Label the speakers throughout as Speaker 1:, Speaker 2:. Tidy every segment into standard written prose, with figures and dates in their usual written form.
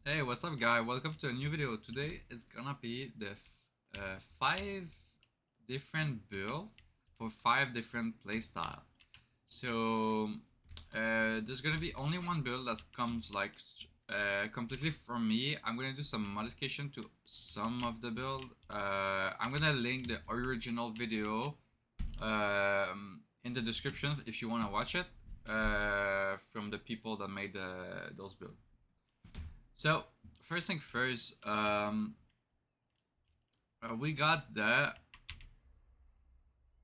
Speaker 1: Hey, what's up, guy? Welcome to a new video. Today it's gonna be the 5 different build for 5 different playstyle. So there's gonna be only one build that comes like completely from me. I'm gonna do some modification to some of the build. I'm gonna link the original video in the description if you wanna watch it from the people that made those builds. So first thing first, we got the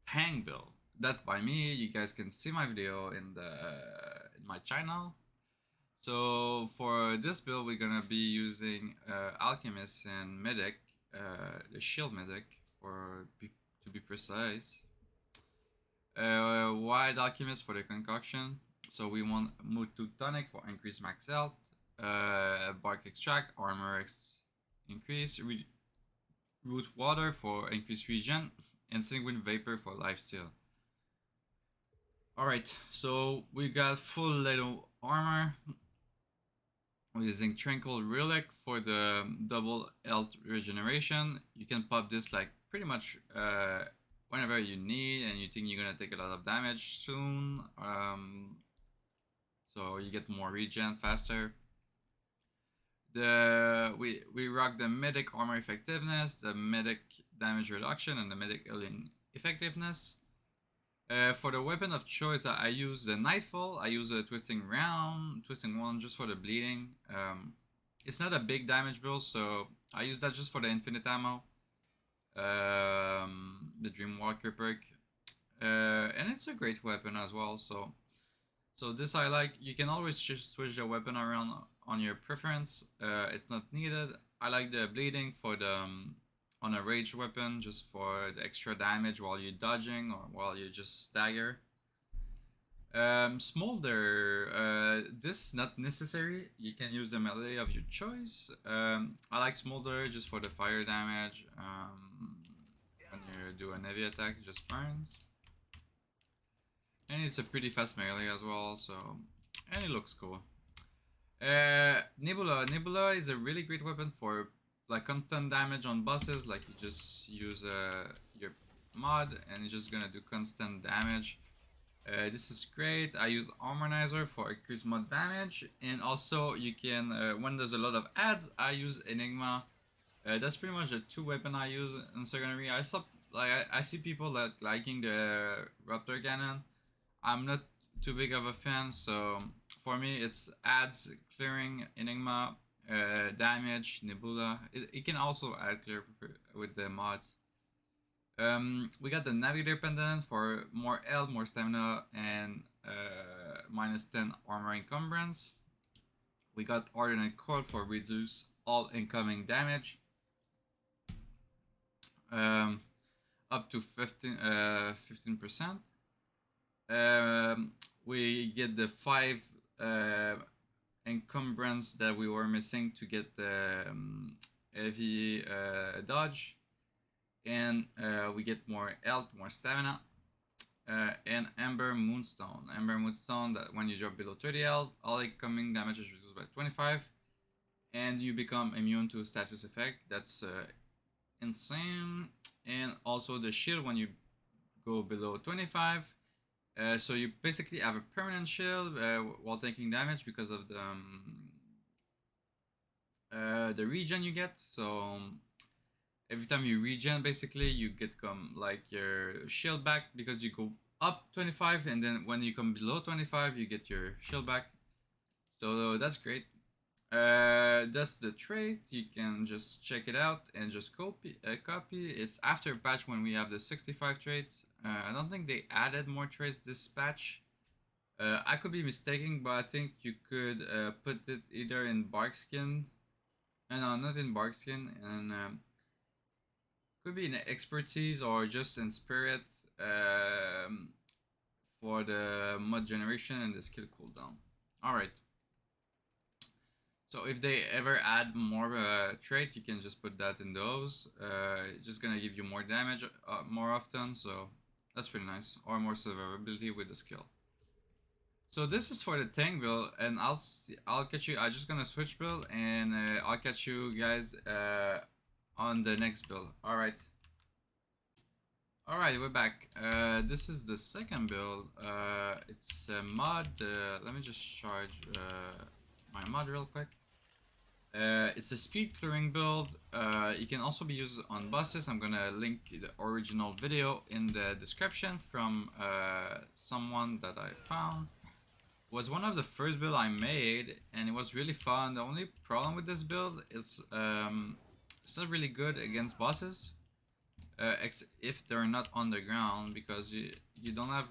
Speaker 1: hang build. That's by me. You guys can see my video in my channel. So for this build, we're gonna be using Alchemist and Medic, the Shield Medic to be precise. Wide Alchemist for the concoction. So we want Mood 2 Tonic for increased max health, Bark Extract, increase, Root Water for increased regen, and Sanguine Vapor for lifesteal. Alright, so we got full little armor. We're using Tranquil Relic for the double health regeneration. You can pop this like pretty much whenever you need and you think you're gonna take a lot of damage soon. So you get more regen faster. We rock the medic armor effectiveness, the medic damage reduction, and the medic healing effectiveness. For the weapon of choice, I use the Nightfall. I use a Twisting One just for the bleeding. It's not a big damage build, so I use that just for the infinite ammo. The Dreamwalker perk, and it's a great weapon as well. So this I like. You can always just switch the weapon around on your preference. It's not needed. I like the bleeding for the on a rage weapon, just for the extra damage while you're dodging or while you just stagger. Smolder, this is not necessary. You can use the melee of your choice. I like Smolder just for the fire damage. When you do a heavy attack, it just burns. And it's a pretty fast melee as well, so... And it looks cool. Nebula is a really great weapon for like constant damage on bosses. Like you just use your mod and it's just gonna do constant damage. This is great. I use Harmonizer for increased mod damage, and also you can when there's a lot of ads, I use Enigma. That's pretty much the two weapon I use in secondary. I see people that liking the Raptor Cannon. I'm not too big of a fan, so for me it's ads, clearing, Enigma, damage, Nebula. It can also add clear with the mods. We got the Navigator Pendant for more health, more stamina, and minus 10 armor encumbrance. We got Ordinate Coil for reduce all incoming damage. Up to 15%. We get the 5 encumbrance that we were missing to get the heavy dodge. And we get more health, more stamina. And Ember Moonstone. Ember Moonstone, that when you drop below 30 health, all incoming damage is reduced by 25. And you become immune to status effect. That's insane. And also the shield when you go below 25. So you basically have a permanent shield while taking damage because of the regen you get. So every time you regen, basically you get like your shield back because you go up 25, and then when you come below 25, you get your shield back. So that's great. That's the trait. You can just check it out and just copy. It's after patch when we have the 65 traits. I don't think they added more traits this patch. I could be mistaken, but I think you could put it either in Barkskin. No, not in Barkskin, and could be in expertise or just in spirit for the mod generation and the skill cooldown. Alright. So if they ever add more trait, you can just put that in those. It's just gonna give you more damage more often, so that's pretty nice. Or more survivability with the skill. So this is for the tank build, and I'll catch you. I'm just gonna switch build, and I'll catch you guys on the next build. All right. All right, we're back. This is the second build. It's a mod. Let me just charge my mod real quick. It's a speed clearing build. It can also be used on buses. I'm gonna link the original video in the description from someone that I found. It was one of the first build I made, and it was really fun. The only problem with this build is it's not really good against bosses, if they're not on the ground, because you don't have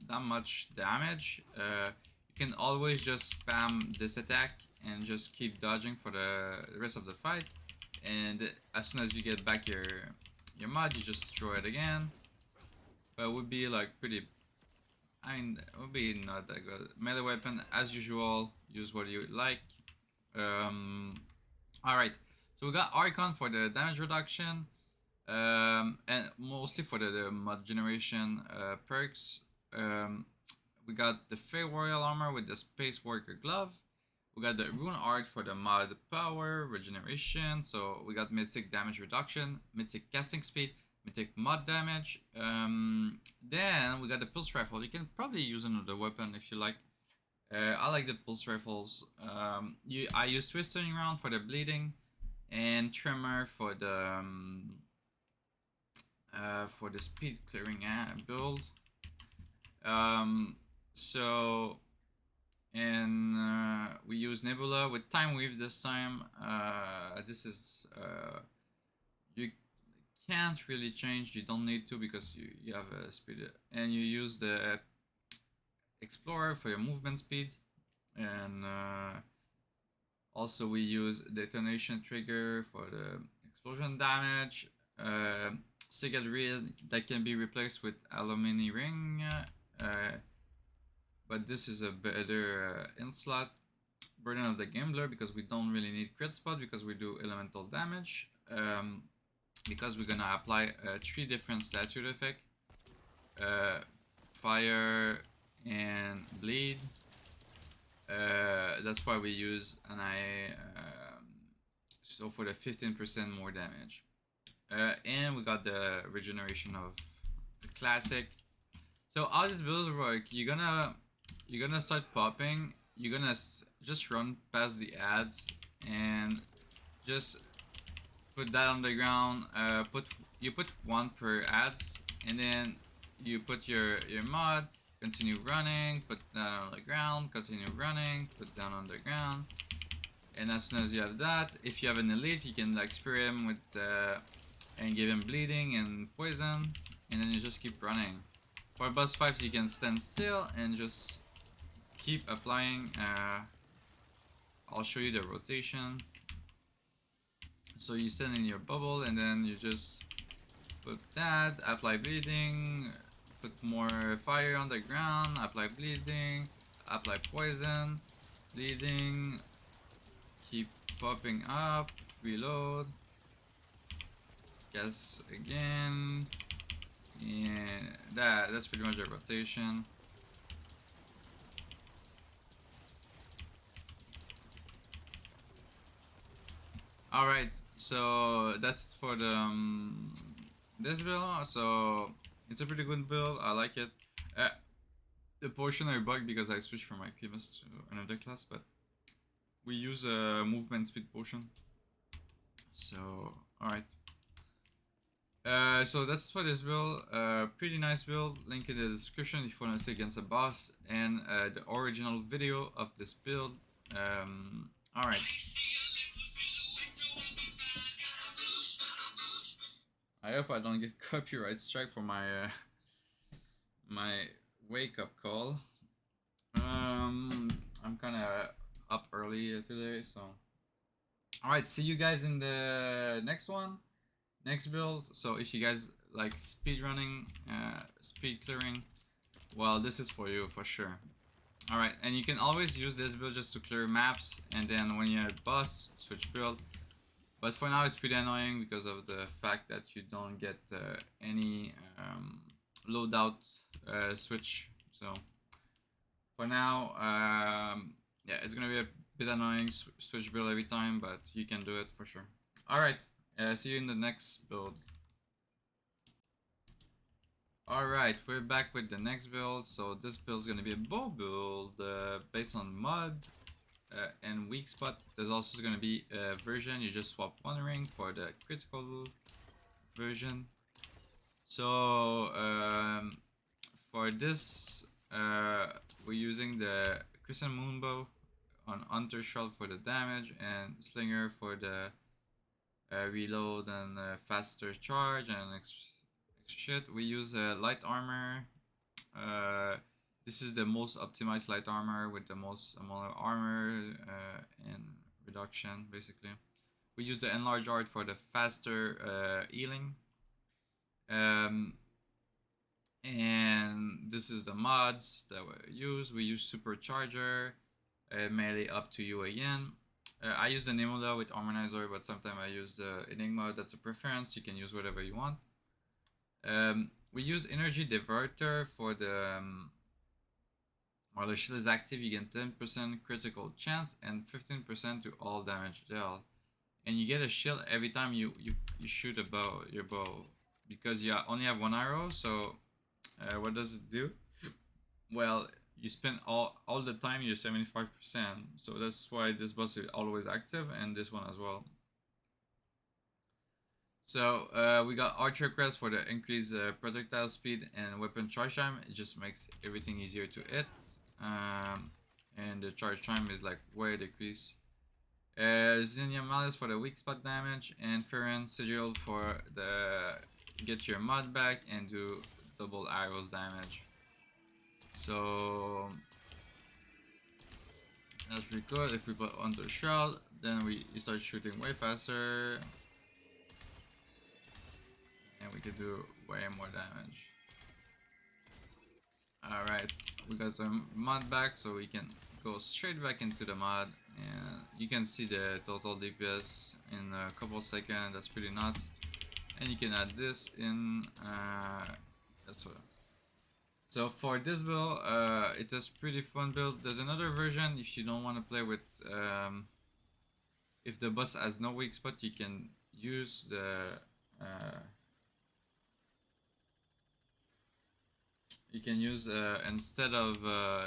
Speaker 1: that much damage. You can always just spam this attack and just keep dodging for the rest of the fight, and as soon as you get back your mod, you just throw it again. But it would be like pretty, I mean, it would be not that good. Melee weapon as usual, use what you like. Alright, so we got Archon for the damage reduction, and mostly for the mod generation perks. We got the Fey Royal Armor with the Space Worker Glove. We got the Rune Art for the mod power regeneration. So we got Mythic damage reduction, Mythic casting speed, Mythic mod damage. Then we got the Pulse Rifle. You can probably use another weapon if you like. I like the Pulse Rifles. I use Twisting Round for the bleeding, and Tremor for the speed clearing build. So, and we use Nebula with Time Weave this time. This is you can't really change. You don't need to, because you have a speed, and you use the Explorer for your movement speed, and also we use Detonation Trigger for the explosion damage. Sigurd Reed that can be replaced with Alumini Ring, but this is a better in-slot. Burden of the Gambler, because we don't really need crit spot because we do elemental damage. Because we're gonna apply 3 different statue effect, fire and bleed. That's why we use an eye, so for the 15% more damage. And we got the regeneration of the classic. So how these builds work, you're gonna start popping, you're gonna just run past the ads and just put that on the ground. You put 1 per ads, and then you put your mod, continue running, put that on the ground, continue running, put that on the ground. And as soon as you have that, if you have an elite, you can like spray him with and give him bleeding and poison, and then you just keep running. For boss fights, you can stand still and just keep applying. I'll show you the rotation. So you stand in your bubble, and then you just put that, apply bleeding, put more fire on the ground, apply bleeding, apply poison, bleeding, keep popping up, reload, guess again, and that's pretty much a rotation. Alright, so that's for the this build. So it's a pretty good build, I like it. The potion I bugged because I switched from my chemist to another class, but we use a movement speed potion. So alright. So that's for this build. Pretty nice build. Link in the description if you want to see against a boss, and the original video of this build. Alright. I hope I don't get copyright strike for my my wake up call. I'm kind of up early today, so. Alright, see you guys in the next one. Next build. So if you guys like speed running, speed clearing, well, this is for you for sure. Alright, and you can always use this build just to clear maps, and then when you're at boss, switch build. But for now it's pretty annoying because of the fact that you don't get any loadout switch. So for now, yeah, it's gonna be a bit annoying switch build every time, but you can do it for sure. All right, see you in the next build. Alright, we're back with the next build. So this build is going to be a bow build based on mud and weak spot. There's also going to be a version, you just swap one ring for the critical version. So for this, we're using the Crescent Moon Bow on Hunter Shroud for the damage and Slinger for the reload and faster charge and extra shit. We use light armor. This is the most optimized light armor with the most amount of armor and reduction, basically. We use the enlarged art for the faster healing. And this is the mods that we use. We use supercharger, melee up to you again. I use the Nimula with Harmonizer, but sometimes I use the Enigma. That's a preference. You can use whatever you want. We use Energy Diverter for the while the shield is active, you get 10% critical chance and 15% to all damage dealt. And you get a shield every time you shoot your bow, because you only have one arrow. So what does it do? Well, you spend all the time you're 75%. So that's why this boss is always active, and this one as well. So we got Archer Crest for the increased projectile speed and weapon charge time. It just makes everything easier to hit. And the charge time is like way decreased. Zinnia Malice for the weak spot damage, and Diferrent Sigil for the get your mod back and do double arrows damage. So that's pretty good. If we put Hunter Shroud, then you start shooting way faster. And we can do way more damage. Alright, we got the mod back, so we can go straight back into the mod, and you can see the total DPS in a couple seconds. That's pretty nuts. And you can add this in. That's what. So for this build, it's a pretty fun build. There's another version if you don't want to play with. If the boss has no weak spot, you can use the. You can use instead of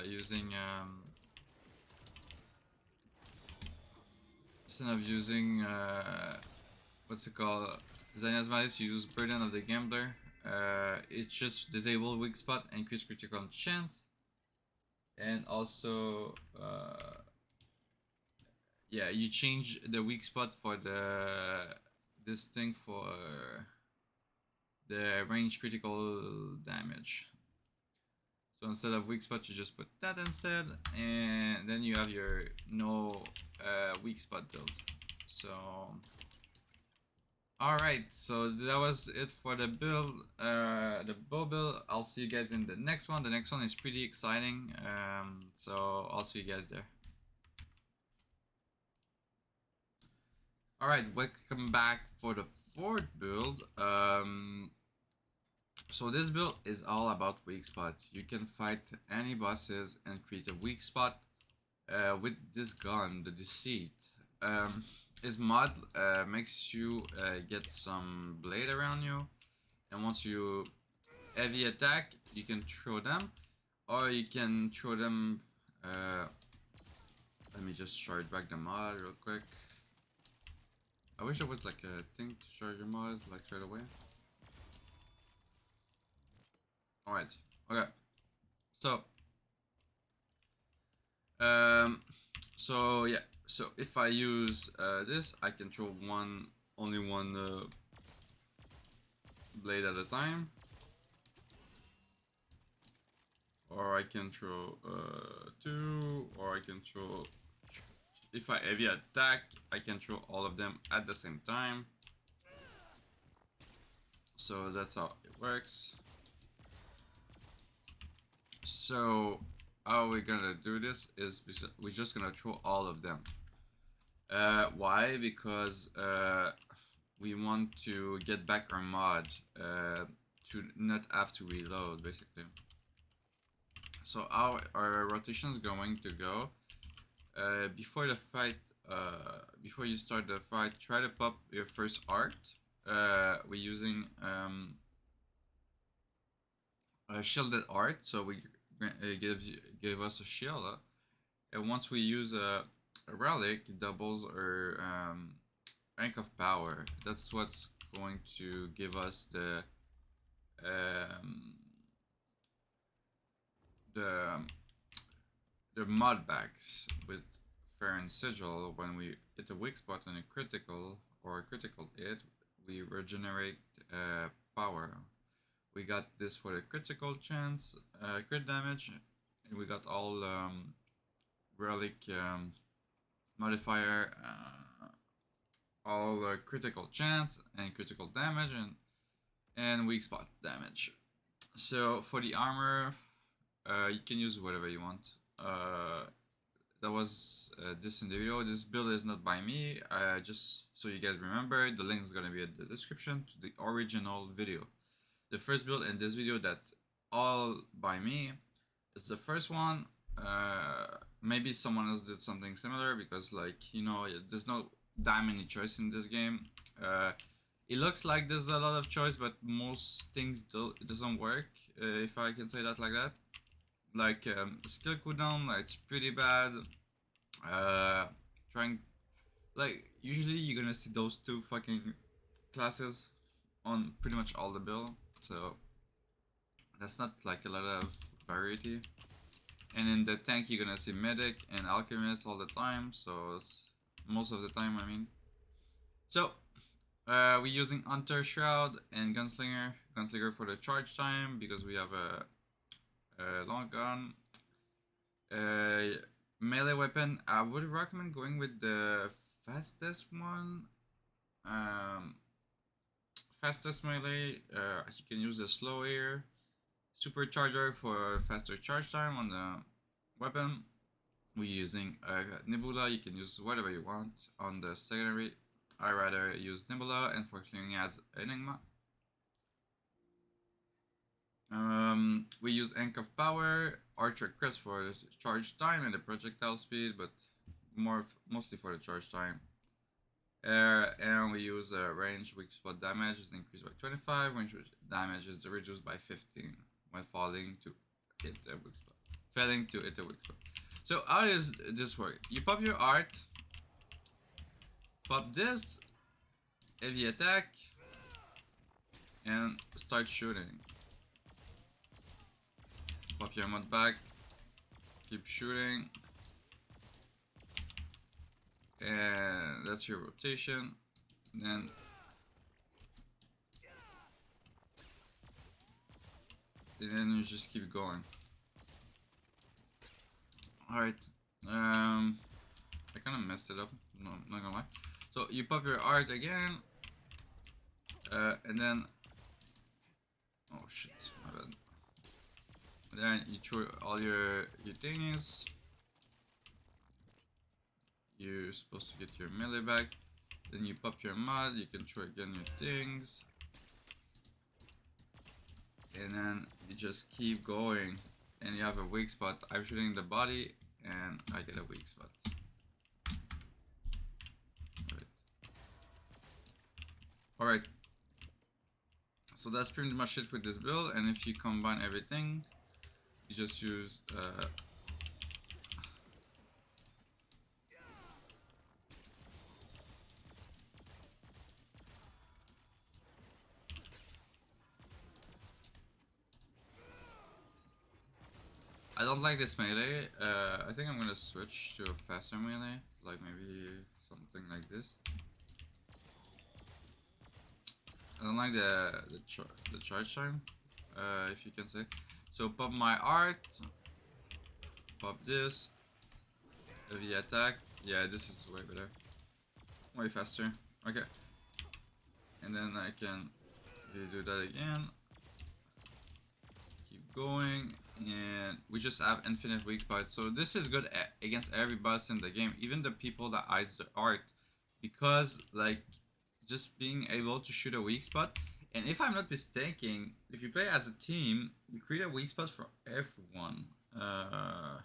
Speaker 1: using what's it called, Xania's Malice, you use Burden of the Gambler. It's just disable weak spot, increase critical chance, and also yeah, you change the weak spot for this thing for the range critical damage. So instead of weak spot, you just put that instead, and then you have your no weak spot build. So, alright, so that was it for the build, the bow build. I'll see you guys in the next one. The next one is pretty exciting, so I'll see you guys there. Alright, welcome back for the fourth build. So this build is all about weak spot. You can fight any bosses and create a weak spot with this gun, the Deceit. His mod makes you get some blade around you, and once you heavy attack, you can throw them, or you can throw them. Let me just charge back the mod real quick. I wish there was like a thing to charge your mod like straight away. Alright, okay. So yeah, so if I use this, I can throw only one blade at a time, or I can throw two, or I can throw. If I heavy attack, I can throw all of them at the same time. So that's how it works. So how we're gonna do this is we're just gonna throw all of them. Why? Because we want to get back our mod to not have to reload, basically. So our rotation is going to go. Before the fight, before you start the fight, try to pop your first art. We're using a shielded art, so we give us a shield. And once we use a relic, it doubles our rank of power. That's what's going to give us um, the the mod bags with Farron Sigil. When we hit a weak spot on a critical or a critical hit, we regenerate power. We got this for the critical chance, crit damage, and we got all relic modifier, all critical chance and critical damage, and weak spot damage. So for the armor, you can use whatever you want. That was this in the video. This build is not by me. Just so you guys remember, the link is gonna be in the description to the original video. The first build in this video that's all by me. It's the first one. Maybe someone else did something similar because, like, you know, there's no that many choice in this game. It looks like there's a lot of choice, but most things doesn't work. If I can say that like that. Like skill cooldown, it's pretty bad. Trying, like, usually you're gonna see those two fucking classes on pretty much all the build, so that's not like a lot of variety. And in the tank you're gonna see medic and alchemist all the time, so it's most of the time, I mean. So we're using Hunter Shroud and Gunslinger for the charge time because we have a long gun. Melee weapon, I would recommend going with the fastest one. Fastest melee, you can use the slow air. Supercharger for faster charge time on the weapon. We're using Nebula, you can use whatever you want. On the secondary, I rather use Nebula, and for clearing adds Enigma. We use Ink of Power, Archer Crest for the charge time and the projectile speed, but mostly for the charge time. And we use range weak spot damage is increased by 25, range damage is reduced by 15 when falling to hit a weak spot. Failing to hit a weak spot. So how does this work? You pop your art, pop this, heavy attack, and start shooting. Pop your mod back, keep shooting, and that's your rotation. Then you just keep going. Alright, I kind of messed it up, no, not gonna lie. So you pop your art again, and then, oh shit, my bad. Then you throw all your things. You're supposed to get your melee back. Then you pop your mod, you can throw again your things. And then you just keep going. And you have a weak spot. I'm shooting the body and I get a weak spot. Alright. So that's pretty much it with this build, and if you combine everything, you just use I don't like this melee. I think I'm gonna switch to a faster melee, like maybe something like this. I don't like the charge time, if you can say. So pop my art, pop this, heavy attack. Yeah, this is way better, way faster. Okay, and then I can do that again. Keep going, and we just have infinite weak spots. So this is good against every boss in the game, even the people that hides the art, because like just being able to shoot a weak spot. And if I'm not mistaken, if you play as a team, you create a weak spot for everyone. Uh,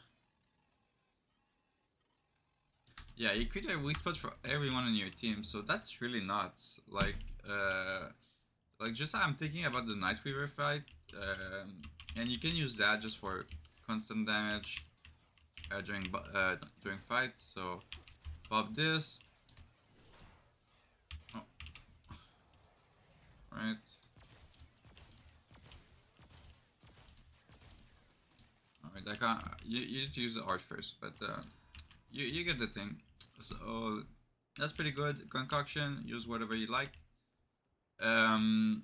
Speaker 1: yeah, you create a weak spot for everyone in your team, so that's really nuts. Like just I'm thinking about the Nightweaver fight, and you can use that just for constant damage during fight. So pop this. Oh, right. Alright, I can't. You need to use the art first, but you get the thing. So that's pretty good. Concoction. Use whatever you like. And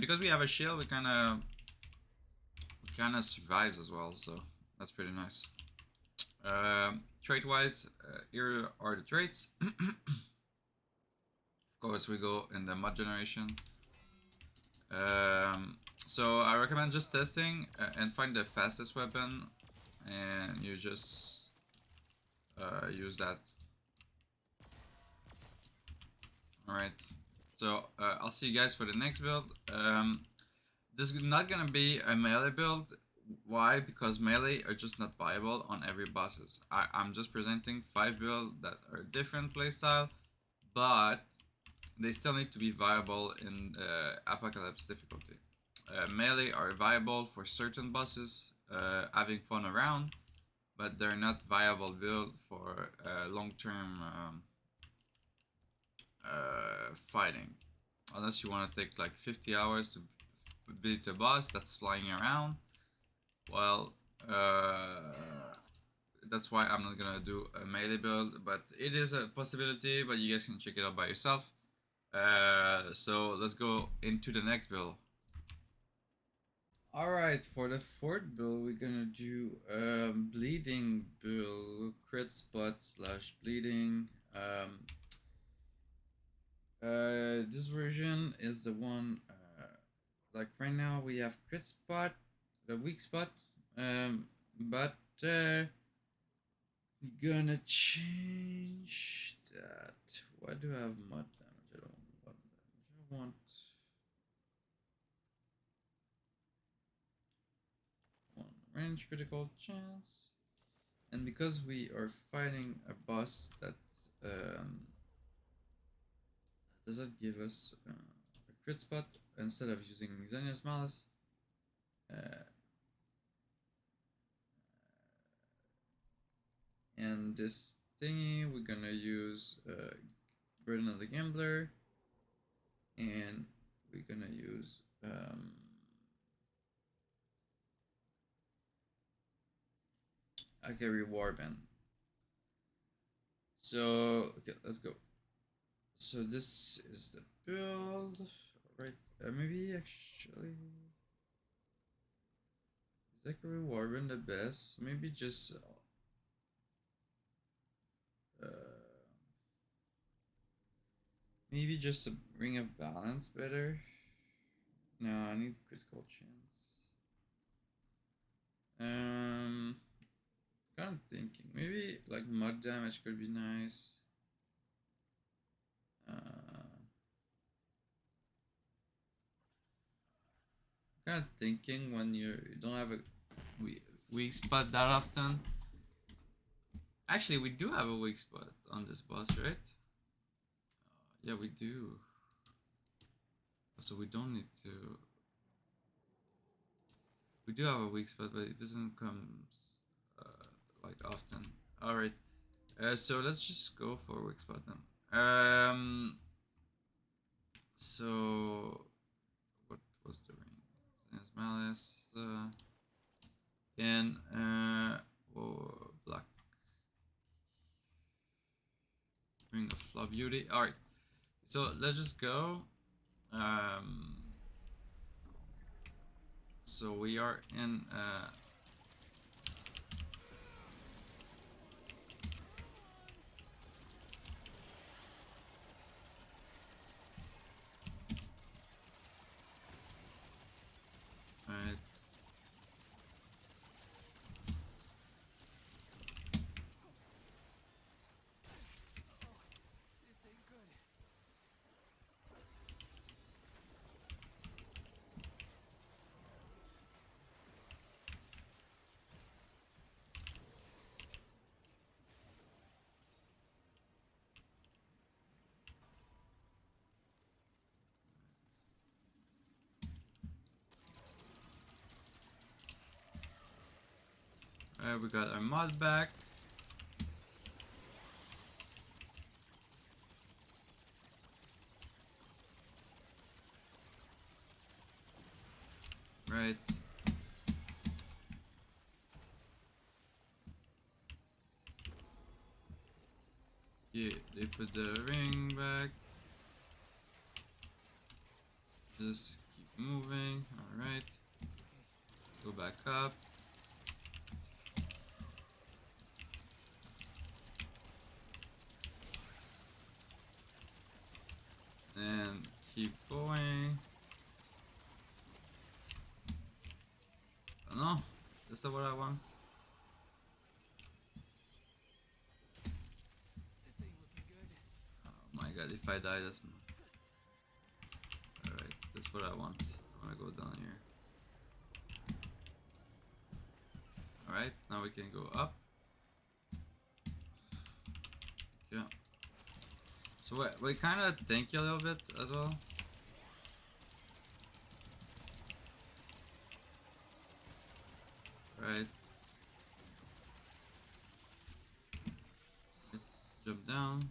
Speaker 1: because we have a shield, we kind of survives as well. So that's pretty nice. Trait wise, here are the traits. Of course, we go in the mod generation. So I recommend just testing and find the fastest weapon, and you just use that. Alright, so I'll see you guys for the next build. This is not gonna be a melee build. Why? Because melee are just not viable on every bosses. I'm just presenting 5 builds that are different playstyle, but they still need to be viable in Apocalypse difficulty. Melee are viable for certain bosses, having fun around, but they're not viable build for long-term fighting. Unless you want to take like 50 hours to beat a boss that's flying around. Well, that's why I'm not gonna do a melee build, but it is a possibility, but you guys can check it out by yourself. So let's go into the next build. Alright, for the fourth build, we're gonna do bleeding build, crit spot slash bleeding. This version is the one, like right now we have crit spot, the weak spot, but we're gonna change that. Why do I have mud damage? I don't want mud damage. I want one range critical chance. And because we are fighting a boss that doesn't give us a crit spot, instead of using Xenia's Malice, and this thingy, we're gonna use Burden of the Gambler, and we're gonna use I carry Warband. So okay, let's go. So this is the build, right? Maybe actually, is Zachary Warband the best? Maybe just maybe just a Ring of Balance better. No, I need critical chance. Kind of thinking maybe like mud damage could be nice. Kind of thinking when you don't have a weak spot that often. Actually, we do have a weak spot on this boss, right? Yeah, we do. So we don't need to. We do have a weak spot, but it doesn't come like often. All right. So let's just go for a weak spot then. So what was the ring? There's Malice. And black ring of Flaw Beauty. All right. So let's just go. So we are in. Right. We got our mod back. Right. Yeah, they put the ring back. Just keep moving. Alright. Go back up. And keep going. Oh no, is that what I want? Oh my god, if I die, that's... Alright, that's what I want. I wanna go down here. Alright, now we can go up. Yeah. So we kind of tank a little bit as well. Right. Jump down.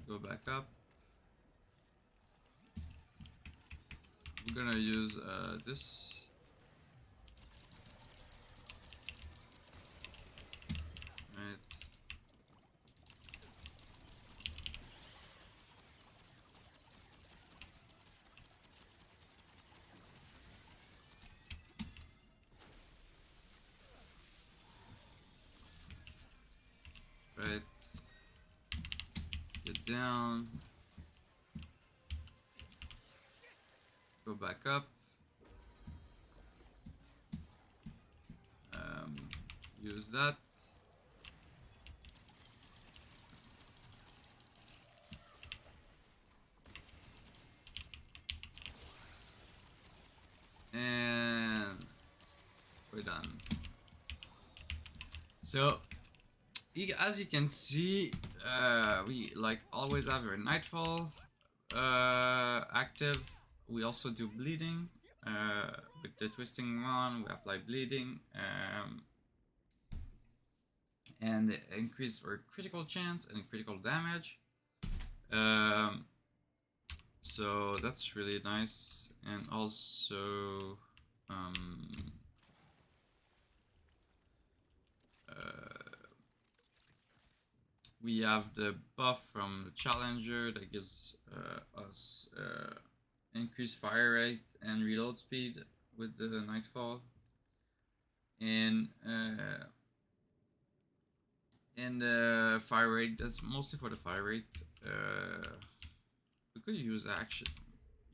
Speaker 1: Go back up. We're gonna use this. Right. Right. Get down. Go back up. Use that. And we're done. So, as you can see, we like always have our nightfall active. We also do bleeding. With the twisting one, we apply bleeding. And increase our critical chance and critical damage. So that's really nice. And also we have the buff from the challenger that gives us increased fire rate and reload speed with the nightfall. And the fire rate, that's mostly for the fire rate. We could use action.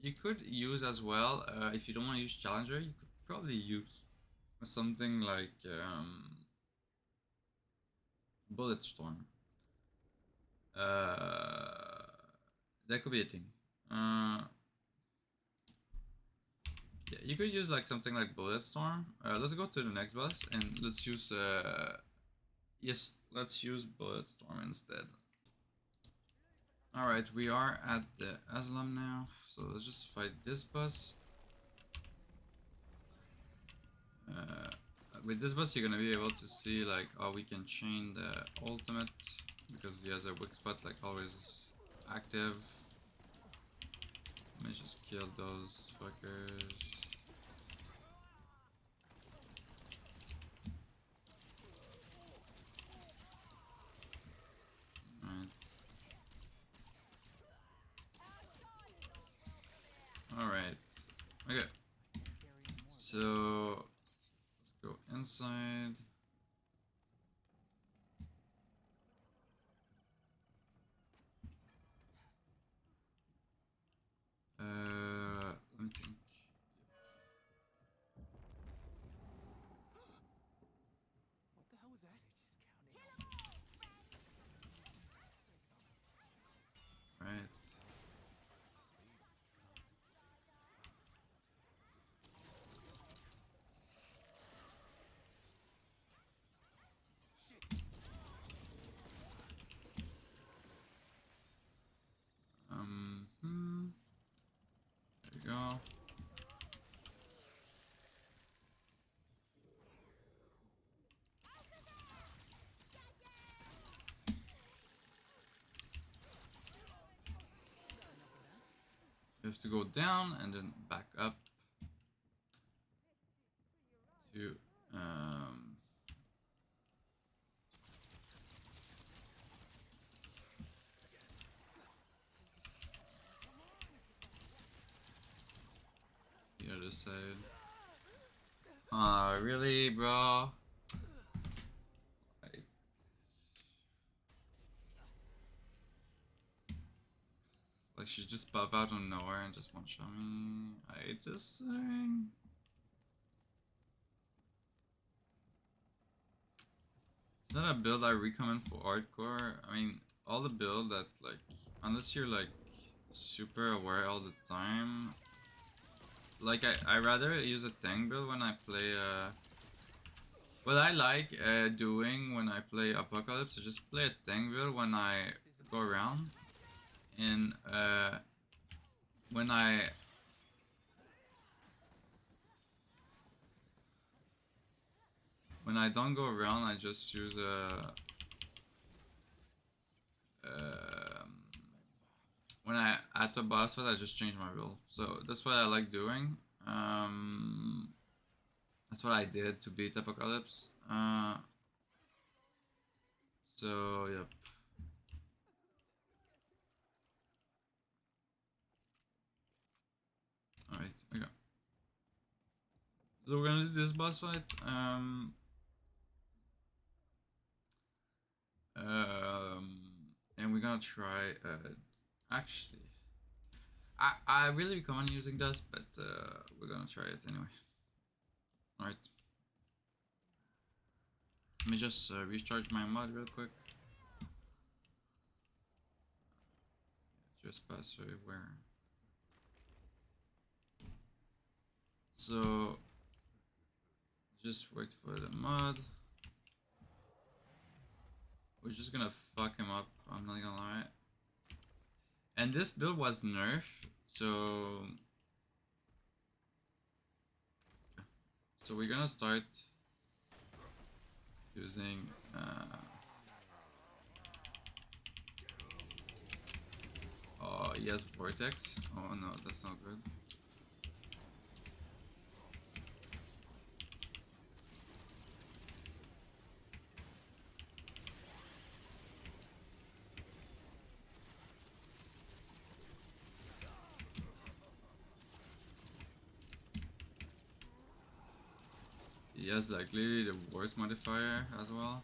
Speaker 1: You could use as well, if you don't want to use challenger, you could probably use something like bullet storm. That could be a thing. Yeah, you could use like something like bullet storm. Let's go to the next boss and let's use yes, let's use bullet storm instead. Alright, we are at the Aslam now, so let's just fight this boss. With this boss you're gonna be able to see like how we can chain the ultimate, because he has a weak spot like always active. Let me just kill those fuckers. Alright. Okay. So let's go inside. Let me think.
Speaker 2: What the hell was that?
Speaker 1: Right. you have to go down and then back up to the other side. Really, bro? Like she just pop out of nowhere and just one shot me. I just saying. It's not a build I recommend for hardcore. I mean, all the build that like, unless you're like super aware all the time. Like I rather use a tank build when I play. What I like doing when I play Apocalypse is just play a tank build when I go around, and when I don't go around, I just use a. When I at the boss fight, I just change my build. So that's what I like doing. That's what I did to beat Apocalypse. So yep. All right. Okay. So we're gonna do this boss fight. And we're gonna try. Actually, I really recommend using this, but we're gonna try it anyway. All right. Let me just recharge my mod real quick. Just pass where. So just wait for the mod. We're just gonna fuck him up, I'm not gonna lie. And this build was nerfed, so we're gonna start using oh, he has Vortex. Oh no, that's not good. He has like literally the worst modifier as well.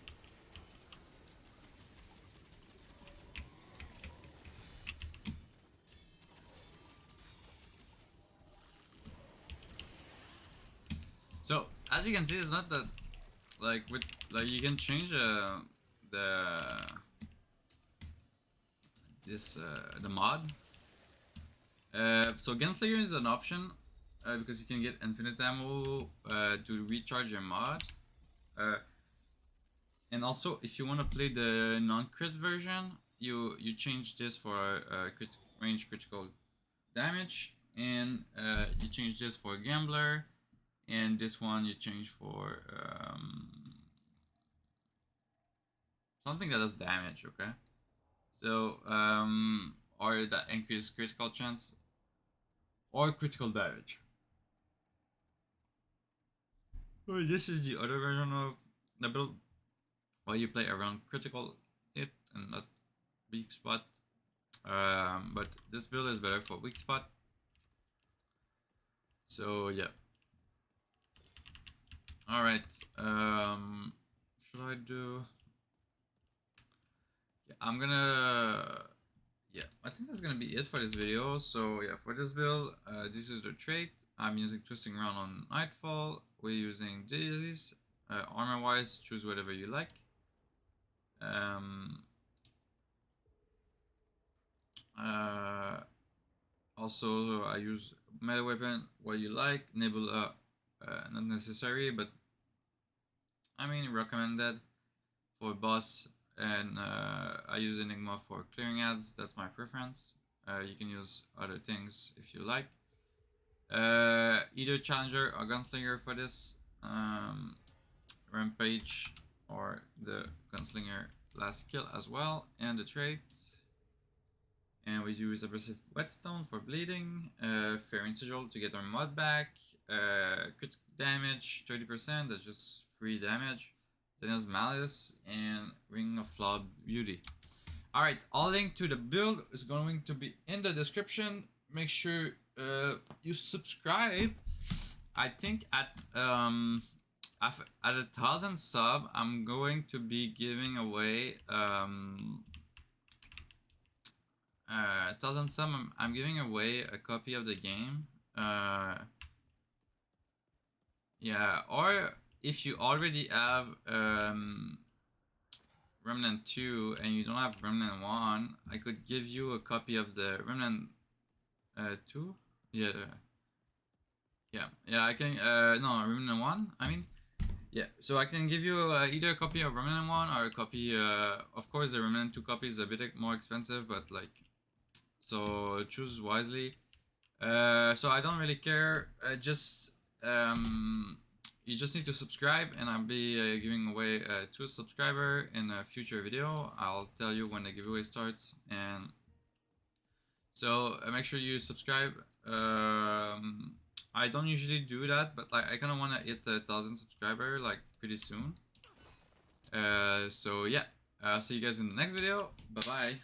Speaker 1: So as you can see, it's not that like with like you can change the the mod. So Gunslinger is an option because you can get infinite ammo to recharge your mod. And also, if you want to play the non-crit version, you change this for range critical damage, and you change this for Gambler, and this one you change for something that does damage. Okay, so or that increases critical chance or critical damage. Oh, this is the other version of the build. While you play around critical hit and not weak spot. But this build is better for weak spot. So yeah. Alright. Should I do? Yeah, I'm gonna. Yeah, I think that's gonna be it for this video. So yeah, for this build, this is the trait. I'm using Twisting Around on Nightfall. We're using Deceit. Armor wise, choose whatever you like. Also, I use melee weapon, what you like. Nebula, not necessary, but I mean recommended for boss. And I use Enigma for clearing ads. That's my preference. You can use other things if you like. Either Challenger or Gunslinger for this. Rampage or the Gunslinger last kill as well. And the trait. And we use abrasive whetstone for bleeding, fair sigil to get our mod back, crit damage 30%, that's just free damage, Xenia's Malice, and Ring of Flawed Beauty. Alright, all link to the build is going to be in the description. Make sure you subscribe. I think at 1,000 sub, I'm going to be giving away 1,000 sub. I'm giving away a copy of the game. Yeah, or if you already have Remnant 2 and you don't have Remnant 1, I could give you a copy of the Remnant 2. Yeah, I can. No, Remnant 1. I mean, yeah. So I can give you either a copy of Remnant 1 or a copy. Of course, the Remnant 2 copy is a bit more expensive, but like, so choose wisely. So I don't really care. You just need to subscribe, and I'll be giving away to a subscriber in a future video. I'll tell you when the giveaway starts, and so make sure you subscribe. I don't usually do that, but like I kind of want to hit 1,000 subscriber like pretty soon. So yeah, I'll see you guys in the next video. Bye bye.